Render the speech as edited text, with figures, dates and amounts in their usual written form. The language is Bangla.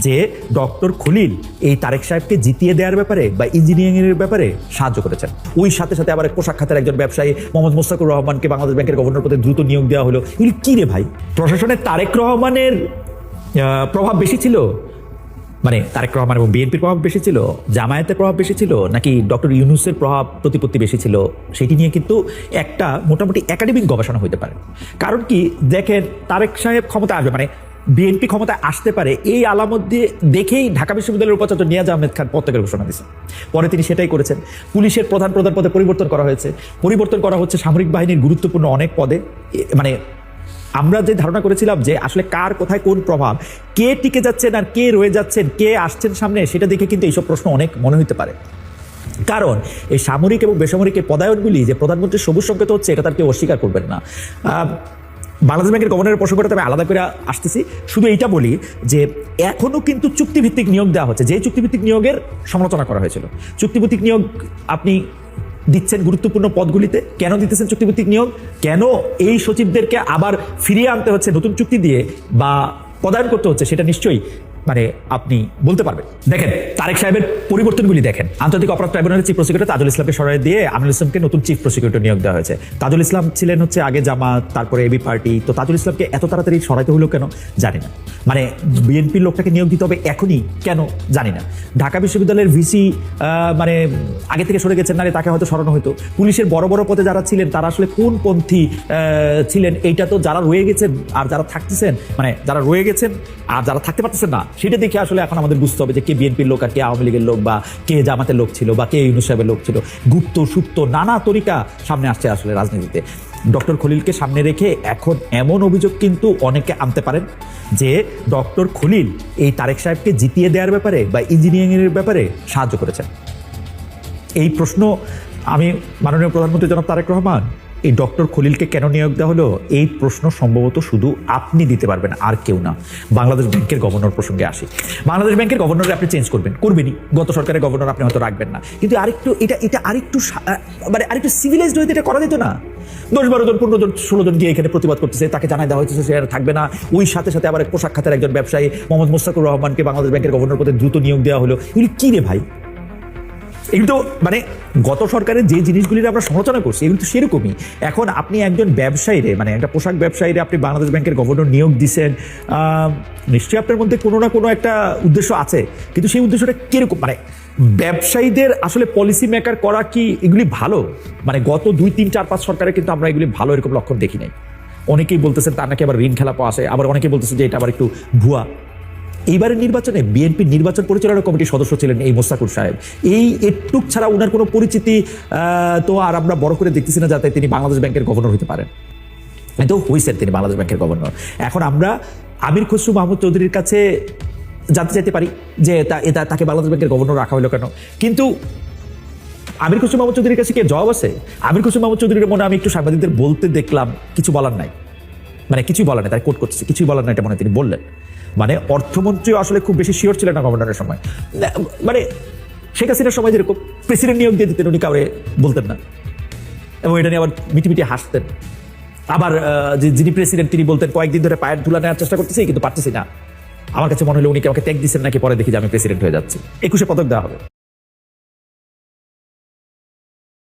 যে ডক্টর খলিল এই তারেক সাহেবকে জিতিয়ে দেওয়ার ব্যাপারে বা ইঞ্জিনিয়ারিং এর ব্যাপারে সাহায্য করেছেন। ওই সাথে সাথে আবার পোশাক খাতের একজন ব্যবসায়ী মোহাম্মদ মোস্তাকুর রহমানকে বাংলাদেশ ব্যাংকের গভর্নর পদে দ্রুত নিয়োগ দেওয়া হলো। এগুলি কি রে ভাই? প্রশাসনে তারেক রহমানের প্রভাব বেশি ছিল, মানে তারেক রহমান এবং বিএনপির প্রভাব বেশি ছিল, জামায়াতের প্রভাব বেশি ছিল, নাকি ডক্টর ইউনূসের প্রভাব প্রতিপত্তি বেশি ছিল? সেটি নিয়ে কিন্তু একটা মোটামুটি একাডেমিক গবেষণা হতে পারে। কারণ কি দেখেন, তারেক সাহেব ক্ষমতা আসবে মানে বিএনপি ক্ষমতায় আসতে পারে এই আলামত দিয়ে দেখেই ঢাকা বিশ্ববিদ্যালয়ের উপাচার্য নিয়াজ আহমেদ খান পদত্যাগের ঘোষণা দিয়েছেন। পরে তিনি সেটাই করেছেন। পুলিশের প্রধান পদে পরিবর্তন করা হয়েছে, পরিবর্তন করা হচ্ছে সামরিক বাহিনীর গুরুত্বপূর্ণ অনেক পদে। মানে আমরা যে ধারণা করেছিলাম যে আসলে কার কোথায় কোন প্রভাব, কে টিকে যাচ্ছেন আর কে রয়ে যাচ্ছেন, কে আসছেন সামনে, সেটা দেখে কিন্তু এইসব প্রশ্ন অনেক মনে হতে পারে। কারণ এই সামরিক এবং বেসামরিক পদায়নগুলি যে প্রধানমন্ত্রীর সবুজ সংকেত হচ্ছে, এটা তার কেউ অস্বীকার করবেন না। বাংলাদেশ ব্যাংকের গভর্নরের প্রসঙ্গটা আমি আলাদা করে আসতেছি, শুধু এইটা বলি যে এখনো কিন্তু চুক্তিভিত্তিক নিয়োগ দেওয়া হচ্ছে। যে চুক্তিভিত্তিক নিয়োগের সমালোচনা করা হয়েছিল, চুক্তিভিত্তিক নিয়োগ আপনি দিচ্ছেন গুরুত্বপূর্ণ পদগুলিতে, কেন দিতেছেন চুক্তিভিত্তিক নিয়োগ? কেন এই সচিবদেরকে আবার ফিরিয়ে আনতে হচ্ছে নতুন চুক্তি দিয়ে বা পদায়ন করতে হচ্ছে, সেটা নিশ্চয়ই মানে আপনি বলতে পারবেন। দেখেন তারেক সাহেবের পরিবর্তনগুলি দেখেন। আন্তর্জাতিক অপরাধ ট্রাইব্যুনালের চিফ প্রসিকিউটর তাজুল ইসলামকে সরাই দিয়ে আমিনুল ইসলামকে নতুন চিফ প্রসিকিউটর নিয়োগ দেওয়া হয়েছে। তাজুল ইসলাম ছিলেন হচ্ছে আগে জামাত, তারপরে এবি পার্টি। তো তাজুল ইসলামকে এত তাড়াতাড়ি সরাইতে হলো কেন জানি না। মানে বিএনপির লোকটাকে নিয়োগ দিতে হবে এখনই কেন জানি না। ঢাকা বিশ্ববিদ্যালয়ের ভিসি মানে আগে থেকে সরে গেছেন, না তাকে হয়তো সরানো হতো। পুলিশের বড় বড় পদে যারা ছিলেন তারা আসলে কোন পন্থী ছিলেন, এইটা তো যারা রয়ে গেছেন আর যারা থাকতেছেন, মানে যারা রয়ে গেছেন আর যারা থাকতে পারতেছেন না, সেটা দেখে আসলে এখন আমাদের বুঝতে হবে যে কে বিএনপির লোক আর কে আওয়ামী লীগের লোক, বা কে জামাতের লোক ছিল, বা কে ইউনূস সাহেবের লোক ছিল। গুপ্ত সুপ্ত নানা তরিকা সামনে আসছে আসলে রাজনীতিতে। ডক্টর খলিলকে সামনে রেখে এখন এমন অভিযোগ কিন্তু অনেকে আনতে পারেন যে ডক্টর খলিল এই তারেক সাহেবকে জিতিয়ে দেওয়ার ব্যাপারে বা ইঞ্জিনিয়ারিং এর ব্যাপারে সাহায্য করেছেন। এই প্রশ্ন আমি মাননীয় প্রধানমন্ত্রী জনাব তারেক রহমান, এই ডক্টর খলিলকে কেন নিয়োগ দেওয়া হলো, এই প্রশ্ন সম্ভবত শুধু আপনি দিতে পারবেন, আর কেউ না। বাংলাদেশ ব্যাংকের গভর্নর প্রসঙ্গে আসি। বাংলাদেশ ব্যাংকের গভর্নর আপনি চেঞ্জ করবেনই, গত সরকারের গভর্নর আপনি হয়তো রাখবেন না, কিন্তু আরেকটু এটা আরেকটু মানে আরেকটু সিভিলাইজড হইতে এটা করা যেত না? 10-12 জন 15 জন 16 জন গিয়ে এখানে প্রতিবাদ করতেছে, তাকে জানাই দেওয়া হয়েছে সে আর থাকবে না। ওই সাথে সাথে আবার পোশাক খাতের একজন ব্যবসায়ী মোহাম্মদ মোস্তাকুর রহমানকে বাংলাদেশ ব্যাংকের গভর্নর পদে দ্রুত নিয়োগ দেওয়া হলো। এগুলি কি রে ভাই? এগুলো তো মানে গত সরকারের যে জিনিসগুলির আমরা সমালোচনা করছি, এগুলো তো সেরকমই। এখন আপনি একজন ব্যবসায়ীরে, মানে একটা পোশাক ব্যবসায়ীরে আপনি বাংলাদেশ ব্যাংকের গভর্নর নিয়োগ দিচ্ছেন, নিশ্চয়ই আপনার মধ্যে কোনো না কোনো একটা উদ্দেশ্য আছে, কিন্তু সেই উদ্দেশ্যটা কিরকম? মানে ব্যবসায়ীদের আসলে পলিসি মেকার করা কি এগুলি ভালো? মানে গত 2, 3, 4, 5 সরকারে কিন্তু আমরা এগুলি ভালো এরকম লক্ষণ দেখি নাই। অনেকেই বলতেছেন তার নাকি আবার ঋণ খেলাপো আসে, আবার অনেকেই বলতেছে যে এটা আবার একটু ভুয়া। এইবারের নির্বাচনে বিএনপির নির্বাচন পরিচালনা কমিটির সদস্য ছিলেন এই মোস্তাকুর সাহেব। এই একটুক ছাড়া ওনার কোনো পরিচিতি তো আর আমরা বড় করে দেখতেছি না যাতে তিনি বাংলাদেশ ব্যাংকের গভর্নর হতে পারেন। কিন্তু হয়েছেন তিনি বাংলাদেশ ব্যাংকের গভর্নর। এখন আমরা আমির খসরু মাহমুদ চৌধুরীর কাছে জানতে চাইতে পারি যে তাকে বাংলাদেশ ব্যাংকের গভর্নর রাখা হলো কেন, কিন্তু আমির খসরু মাহমুদ চৌধুরীর কাছে কি জবাব আছে? আমির খসরু মাহমুদ চৌধুরীর মনে আমি একটু সাংবাদিকদের বলতে দেখলাম কিছু বলার নাই, মানে কিছুই বলার নাই, তাই কোট করতেছে, কিছুই বলার নাই, এটা মনে তিনি বললেন। মানে অর্থমন্ত্রীও আসলে খুব বেশি শিওর ছিলেন না গভর্নরের সময়। মানে শেখ হাসিনার সময় যেরকম প্রেসিডেন্ট নিয়োগ দিয়ে দিতেন, উনি কাউরে বলতেন না, এবং এটা নিয়ে আবার মিটিমিটি হাসতেন। আবার যিনি প্রেসিডেন্ট তিনি বলতেন কয়েকদিন ধরে পায়ের ধুলা নেওয়ার চেষ্টা করতেছি কিন্তু পারতেছি না। আমার কাছে মনে হলো উনি আমাকে ত্যাগ দিচ্ছেন নাকি, পরে দেখি যে আমি প্রেসিডেন্ট হয়ে যাচ্ছি, 21 পদক দেওয়া হবে।